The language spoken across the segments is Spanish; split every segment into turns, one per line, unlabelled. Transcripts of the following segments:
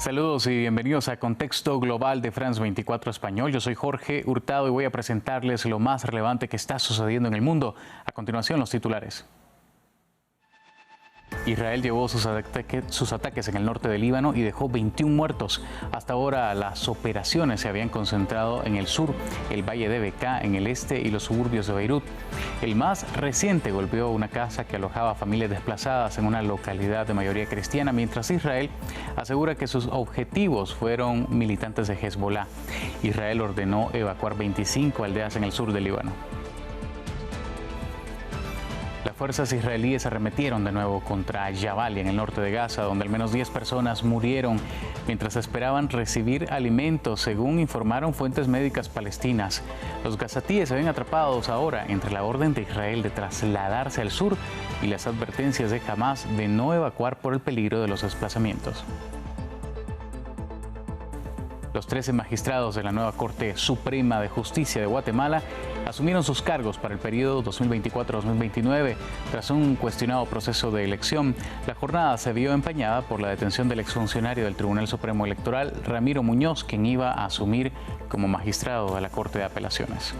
Saludos y bienvenidos a Contexto Global de France 24 Español. Yo soy Jorge Hurtado y voy a presentarles lo más relevante que está sucediendo en el mundo. A continuación, los titulares. Israel llevó sus ataques en el norte del Líbano y dejó 21 muertos. Hasta ahora las operaciones se habían concentrado en el sur, el valle de Bekaa en el este y los suburbios de Beirut. El más reciente golpeó una casa que alojaba a familias desplazadas en una localidad de mayoría cristiana, mientras Israel asegura que sus objetivos fueron militantes de Hezbollah. Israel ordenó evacuar 25 aldeas en el sur del Líbano. Las fuerzas israelíes arremetieron de nuevo contra Jabalia, en el norte de Gaza, donde al menos 10 personas murieron mientras esperaban recibir alimentos, según informaron fuentes médicas palestinas. Los gazatíes se ven atrapados ahora entre la orden de Israel de trasladarse al sur y las advertencias de Hamás de no evacuar por el peligro de los desplazamientos. Los 13 magistrados de la nueva Corte Suprema de Justicia de Guatemala asumieron sus cargos para el periodo 2024-2029 tras un cuestionado proceso de elección. La jornada se vio empañada por la detención del exfuncionario del Tribunal Supremo Electoral, Ramiro Muñoz, quien iba a asumir como magistrado de la Corte de Apelaciones.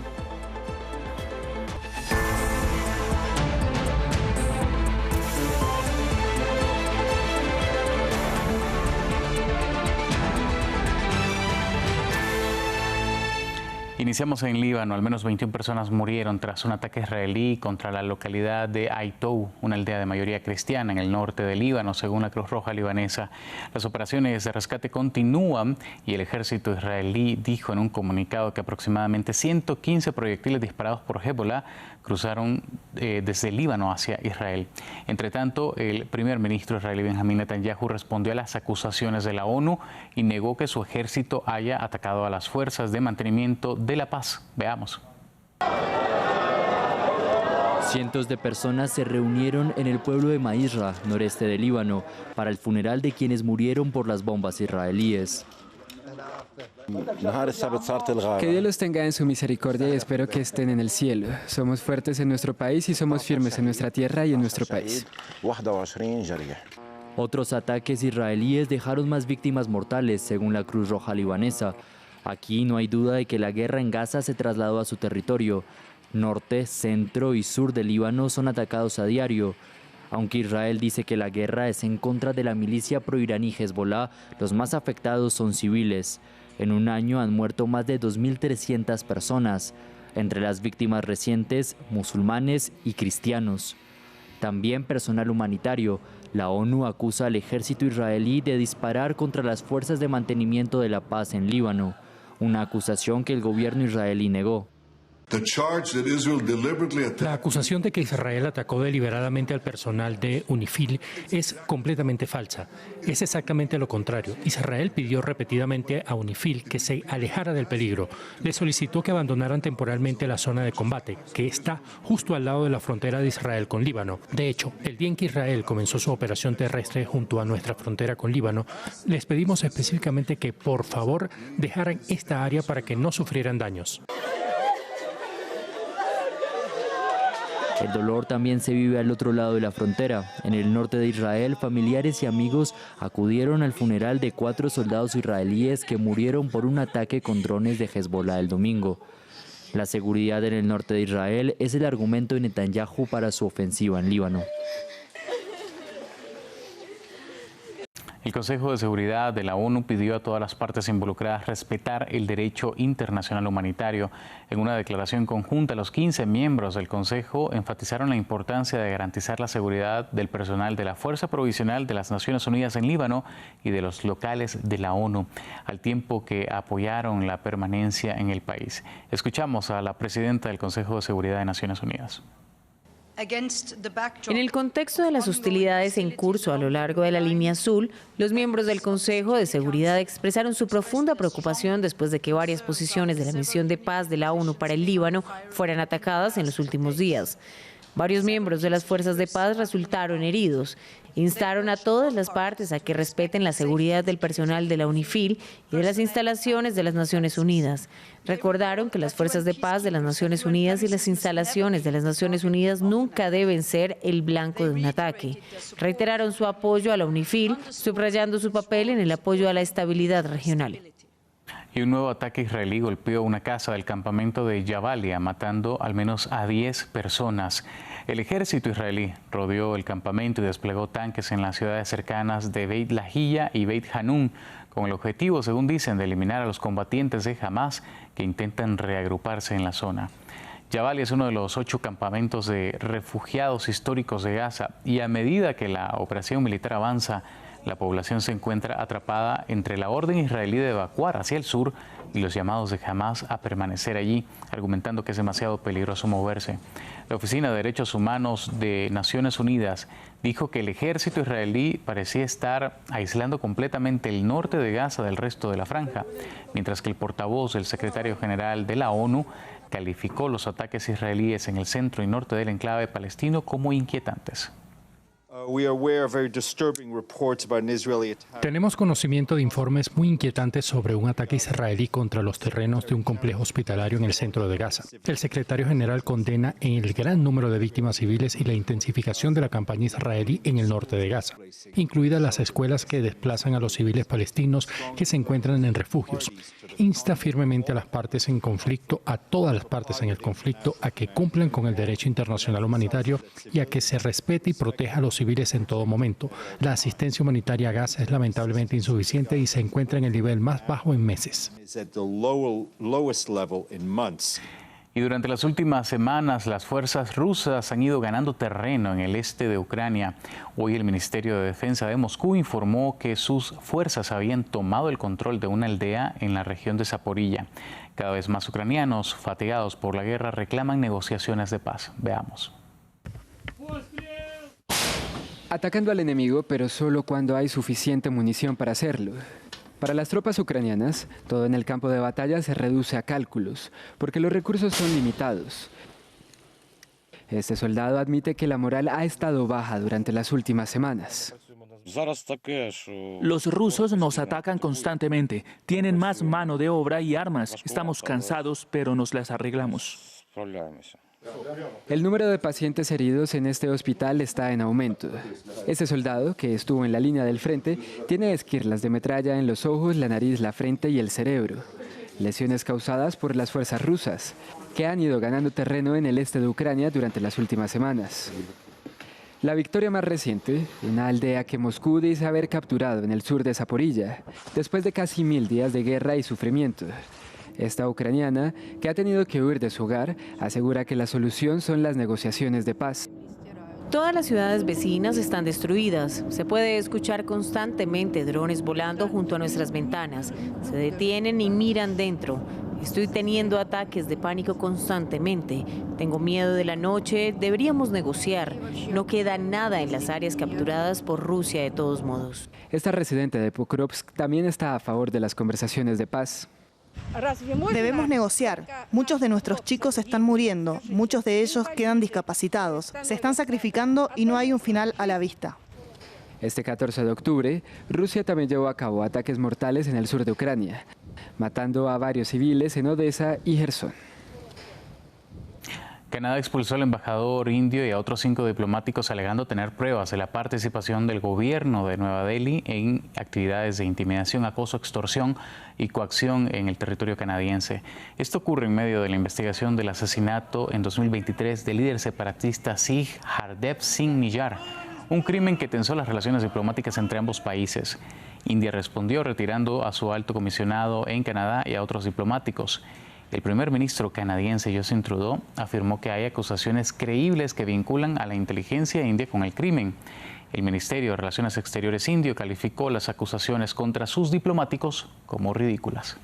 Iniciamos en Líbano. Al menos 21 personas murieron tras un ataque israelí contra la localidad de Aitou, una aldea de mayoría cristiana en el norte de Líbano, según la Cruz Roja libanesa. Las operaciones de rescate continúan y el ejército israelí dijo en un comunicado que aproximadamente 115 proyectiles disparados por Hezbollah cruzaron desde Líbano hacia Israel. Entre tanto, el primer ministro israelí Benjamín Netanyahu respondió a las acusaciones de la ONU y negó que su ejército haya atacado a las fuerzas de mantenimiento de la paz. Veamos.
Cientos de personas se reunieron en el pueblo de Maïra, noreste de Líbano, para el funeral de quienes murieron por las bombas israelíes.
Que Dios los tenga en su misericordia y espero que estén en el cielo. Somos fuertes en nuestro país y somos firmes en nuestra tierra y en nuestro país.
Otros ataques israelíes dejaron más víctimas mortales, según la Cruz Roja libanesa. Aquí no hay duda de que la guerra en Gaza se trasladó a su territorio. Norte, centro y sur del Líbano son atacados a diario. Aunque Israel dice que la guerra es en contra de la milicia proiraní Hezbollah, los más afectados son civiles. En un año han muerto más de 2.300 personas, entre las víctimas recientes, musulmanes y cristianos. También personal humanitario. La ONU acusa al ejército israelí de disparar contra las fuerzas de mantenimiento de la paz en Líbano, una acusación que el gobierno israelí negó.
La acusación de que Israel atacó deliberadamente al personal de UNIFIL es completamente falsa. Es exactamente lo contrario. Israel pidió repetidamente a UNIFIL que se alejara del peligro. Le solicitó que abandonaran temporalmente la zona de combate, que está justo al lado de la frontera de Israel con Líbano. De hecho, el día en que Israel comenzó su operación terrestre junto a nuestra frontera con Líbano, les pedimos específicamente que, por favor, dejaran esta área para que no sufrieran daños.
El dolor también se vive al otro lado de la frontera. En el norte de Israel, familiares y amigos acudieron al funeral de 4 soldados israelíes que murieron por un ataque con drones de Hezbollah el domingo. La seguridad en el norte de Israel es el argumento de Netanyahu para su ofensiva en Líbano.
El Consejo de Seguridad de la ONU pidió a todas las partes involucradas respetar el derecho internacional humanitario. En una declaración conjunta, los 15 miembros del Consejo enfatizaron la importancia de garantizar la seguridad del personal de la Fuerza Provisional de las Naciones Unidas en Líbano y de los locales de la ONU, al tiempo que apoyaron la permanencia en el país. Escuchamos a la presidenta del Consejo de Seguridad de Naciones Unidas.
En el contexto de las hostilidades en curso a lo largo de la línea azul, los miembros del Consejo de Seguridad expresaron su profunda preocupación después de que varias posiciones de la misión de paz de la ONU para el Líbano fueran atacadas en los últimos días. Varios miembros de las fuerzas de paz resultaron heridos Instaron a todas las partes a que respeten la seguridad del personal de la UNIFIL y de las instalaciones de las Naciones Unidas. Recordaron que las fuerzas de paz de las Naciones Unidas y las instalaciones de las Naciones Unidas nunca deben ser el blanco de un ataque. Reiteraron su apoyo a la UNIFIL, subrayando su papel en el apoyo a la estabilidad regional.
Y un nuevo ataque israelí golpeó una casa del campamento de Jabalia, matando al menos a 10 personas. El ejército israelí rodeó el campamento y desplegó tanques en las ciudades cercanas de Beit Lahilla y Beit Hanun, con el objetivo, según dicen, de eliminar a los combatientes de Hamas que intentan reagruparse en la zona. Jabalia es uno de los 8 campamentos de refugiados históricos de Gaza y a medida que la operación militar avanza, la población se encuentra atrapada entre la orden israelí de evacuar hacia el sur y los llamados de Hamas a permanecer allí, argumentando que es demasiado peligroso moverse. La Oficina de Derechos Humanos de Naciones Unidas dijo que el ejército israelí parecía estar aislando completamente el norte de Gaza del resto de la franja, mientras que el portavoz del secretario general de la ONU calificó los ataques israelíes en el centro y norte del enclave palestino como inquietantes.
Tenemos conocimiento de informes muy inquietantes sobre un ataque israelí contra los terrenos de un complejo hospitalario en el centro de Gaza. El secretario general condena el gran número de víctimas civiles y la intensificación de la campaña israelí en el norte de Gaza, incluidas las escuelas que desplazan a los civiles palestinos que se encuentran en refugios. Insta firmemente a las partes en conflicto, a todas las partes en el conflicto, a que cumplan con el derecho internacional humanitario y a que se respete y proteja a los civiles en todo momento. La asistencia humanitaria a Gaza es lamentablemente insuficiente y se encuentra en el nivel más bajo en meses.
Y durante las últimas semanas, las fuerzas rusas han ido ganando terreno en el este de Ucrania. Hoy el Ministerio de Defensa de Moscú informó que sus fuerzas habían tomado el control de una aldea en la región de Zaporilla. Cada vez más ucranianos, fatigados por la guerra, reclaman negociaciones de paz. Veamos.
Atacando al enemigo, pero solo cuando hay suficiente munición para hacerlo. Para las tropas ucranianas, todo en el campo de batalla se reduce a cálculos, porque los recursos son limitados. Este soldado admite que la moral ha estado baja durante las últimas semanas.
Los rusos nos atacan constantemente, tienen más mano de obra y armas. Estamos cansados, pero nos las arreglamos.
El número de pacientes heridos en este hospital está en aumento. Este soldado, que estuvo en la línea del frente, tiene esquirlas de metralla en los ojos, la nariz, la frente y el cerebro. Lesiones causadas por las fuerzas rusas, que han ido ganando terreno en el este de Ucrania durante las últimas semanas. La victoria más reciente, una aldea que Moscú dice haber capturado en el sur de Zaporilla, después de casi 1000 días de guerra y sufrimiento. Esta ucraniana, que ha tenido que huir de su hogar, asegura que la solución son las negociaciones de paz.
Todas las ciudades vecinas están destruidas. Se puede escuchar constantemente drones volando junto a nuestras ventanas. Se detienen y miran dentro. Estoy teniendo ataques de pánico constantemente. Tengo miedo de la noche. Deberíamos negociar. No queda nada en las áreas capturadas por Rusia de todos modos.
Esta residente de Pokrovsk también está a favor de las conversaciones de paz.
Debemos negociar. Muchos de nuestros chicos están muriendo, muchos de ellos quedan discapacitados, se están sacrificando y no hay un final a la vista.
Este 14 de octubre, Rusia también llevó a cabo ataques mortales en el sur de Ucrania, matando a varios civiles en Odessa y Gerson.
Canadá expulsó al embajador indio y a otros 5 diplomáticos alegando tener pruebas de la participación del gobierno de Nueva Delhi en actividades de intimidación, acoso, extorsión y coacción en el territorio canadiense. Esto ocurre en medio de la investigación del asesinato en 2023 del líder separatista Sikh Hardeep Singh Niyar, un crimen que tensó las relaciones diplomáticas entre ambos países. India respondió retirando a su alto comisionado en Canadá y a otros diplomáticos. El primer ministro canadiense Justin Trudeau afirmó que hay acusaciones creíbles que vinculan a la inteligencia india con el crimen. El Ministerio de Relaciones Exteriores indio calificó las acusaciones contra sus diplomáticos como ridículas.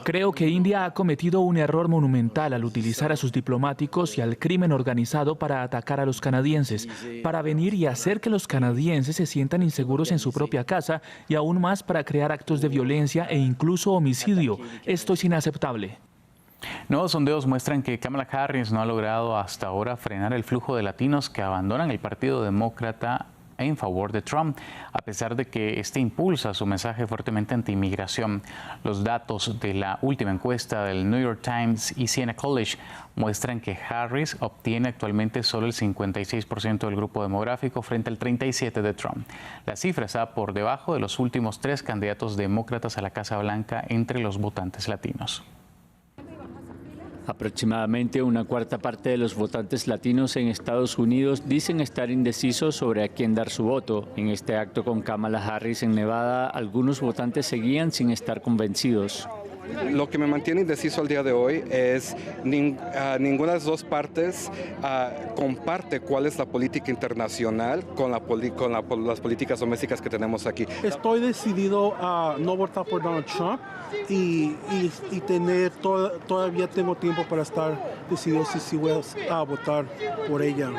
Creo que India ha cometido un error monumental al utilizar a sus diplomáticos y al crimen organizado para atacar a los canadienses, para venir y hacer que los canadienses se sientan inseguros en su propia casa y aún más para crear actos de violencia e incluso homicidio. Esto es inaceptable.
Nuevos sondeos muestran que Kamala Harris no ha logrado hasta ahora frenar el flujo de latinos que abandonan el Partido Demócrata en favor de Trump, a pesar de que este impulsa su mensaje fuertemente anti-inmigración. Los datos de la última encuesta del New York Times y Siena College muestran que Harris obtiene actualmente solo el 56% del grupo demográfico frente al 37% de Trump. La cifra está por debajo de los últimos 3 candidatos demócratas a la Casa Blanca entre los votantes latinos.
Aproximadamente una cuarta parte de los votantes latinos en Estados Unidos dicen estar indecisos sobre a quién dar su voto. En este acto con Kamala Harris en Nevada, algunos votantes seguían sin estar convencidos.
Lo que me mantiene indeciso al día de hoy es ninguna de las dos partes comparte cuál es la política internacional con las políticas domésticas que tenemos aquí.
Estoy decidido a no votar por Donald Trump y todavía tengo tiempo para estar decidido si voy a votar por ella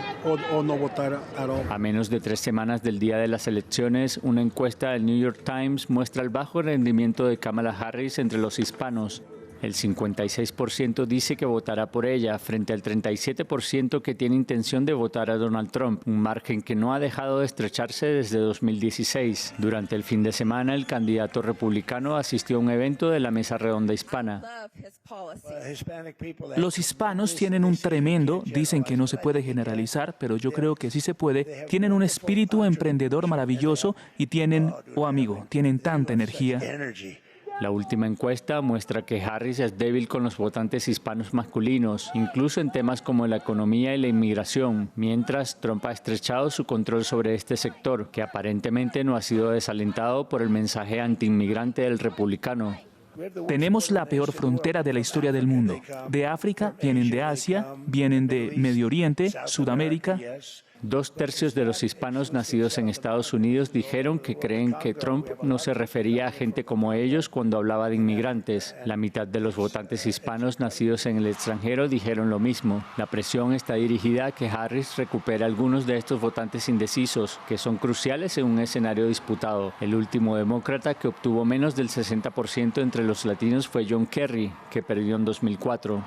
o no votar at all.
A menos de 3 semanas del día de las elecciones, una encuesta del New York Times muestra el bajo rendimiento de Kamala Harris entre los hispanos. El 56% dice que votará por ella, frente al 37% que tiene intención de votar a Donald Trump, un margen que no ha dejado de estrecharse desde 2016. Durante el fin de semana, el candidato republicano asistió a un evento de la Mesa Redonda Hispana.
Los hispanos tienen un tremendo, dicen que no se puede generalizar, pero yo creo que sí se puede, tienen un espíritu emprendedor maravilloso y tienen tanta energía.
La última encuesta muestra que Harris es débil con los votantes hispanos masculinos, incluso en temas como la economía y la inmigración, mientras Trump ha estrechado su control sobre este sector, que aparentemente no ha sido desalentado por el mensaje antiinmigrante del republicano.
Tenemos la peor frontera de la historia del mundo. De África, vienen de Asia, vienen de Medio Oriente, Sudamérica.
2/3 de los hispanos nacidos en Estados Unidos dijeron que creen que Trump no se refería a gente como ellos cuando hablaba de inmigrantes. La mitad de los votantes hispanos nacidos en el extranjero dijeron lo mismo. La presión está dirigida a que Harris recupere algunos de estos votantes indecisos, que son cruciales en un escenario disputado. El último demócrata que obtuvo menos del 60% entre los latinos fue John Kerry, que perdió en 2004.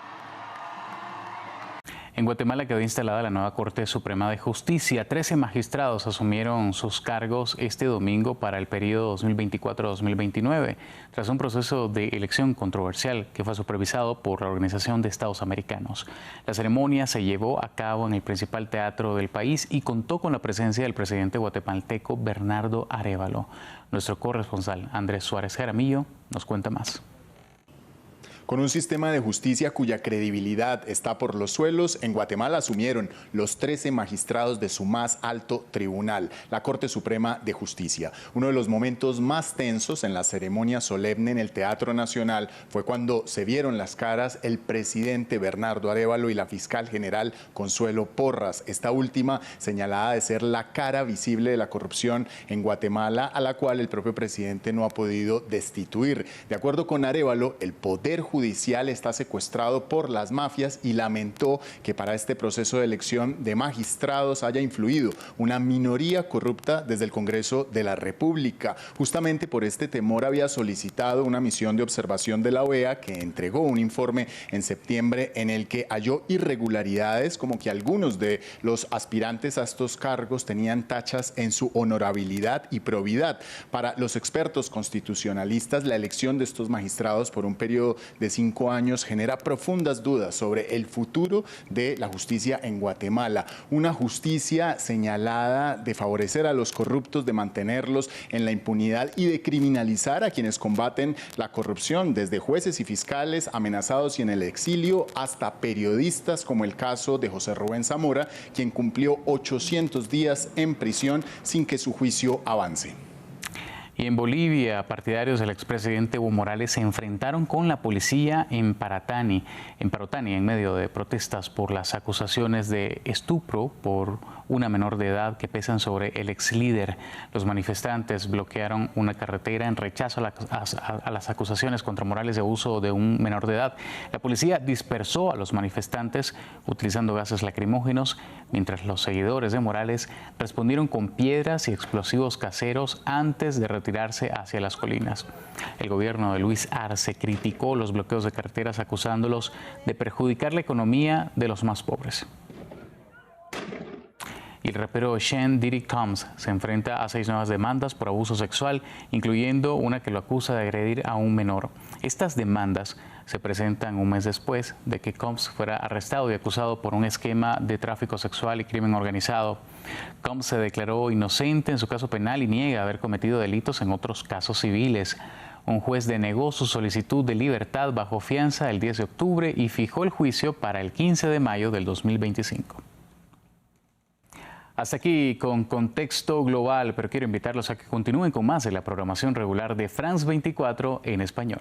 En Guatemala quedó instalada la nueva Corte Suprema de Justicia. 13 magistrados asumieron sus cargos este domingo para el periodo 2024-2029, tras un proceso de elección controversial que fue supervisado por la Organización de Estados Americanos. La ceremonia se llevó a cabo en el principal teatro del país y contó con la presencia del presidente guatemalteco Bernardo Arévalo. Nuestro corresponsal Andrés Suárez Jaramillo nos cuenta más.
Con un sistema de justicia cuya credibilidad está por los suelos, en Guatemala asumieron los 13 magistrados de su más alto tribunal, la Corte Suprema de Justicia. Uno de los momentos más tensos en la ceremonia solemne en el Teatro Nacional fue cuando se vieron las caras el presidente Bernardo Arévalo y la fiscal general Consuelo Porras, esta última señalada de ser la cara visible de la corrupción en Guatemala, a la cual el propio presidente no ha podido destituir. De acuerdo con Arévalo, el poder judicial está secuestrado por las mafias y lamentó que para este proceso de elección de magistrados haya influido una minoría corrupta desde el Congreso de la República. Justamente por este temor había solicitado una misión de observación de la OEA que entregó un informe en septiembre en el que halló irregularidades, como que algunos de los aspirantes a estos cargos tenían tachas en su honorabilidad y probidad. Para los expertos constitucionalistas, la elección de estos magistrados por un periodo de 5 años genera profundas dudas sobre el futuro de la justicia en Guatemala. Una justicia señalada de favorecer a los corruptos, de mantenerlos en la impunidad y de criminalizar a quienes combaten la corrupción, desde jueces y fiscales amenazados y en el exilio hasta periodistas, como el caso de José Rubén Zamora, quien cumplió 800 días en prisión sin que su juicio avance.
Y en Bolivia, partidarios del expresidente Evo Morales se enfrentaron con la policía en Parotani, en medio de protestas por las acusaciones de estupro por una menor de edad que pesan sobre el ex líder. Los manifestantes bloquearon una carretera en rechazo a las acusaciones contra Morales de abuso de un menor de edad. La policía dispersó a los manifestantes utilizando gases lacrimógenos, mientras los seguidores de Morales respondieron con piedras y explosivos caseros antes de retirarse hacia las colinas. El gobierno de Luis Arce criticó los bloqueos de carreteras acusándolos de perjudicar la economía de los más pobres. Y el rapero Sean Diddy Combs se enfrenta a 6 nuevas demandas por abuso sexual, incluyendo una que lo acusa de agredir a un menor. Estas demandas se presentan un mes después de que Combs fuera arrestado y acusado por un esquema de tráfico sexual y crimen organizado. Combs se declaró inocente en su caso penal y niega haber cometido delitos en otros casos civiles. Un juez denegó su solicitud de libertad bajo fianza el 10 de octubre y fijó el juicio para el 15 de mayo del 2025. Hasta aquí con Contexto Global, pero quiero invitarlos a que continúen con más de la programación regular de France 24 en español.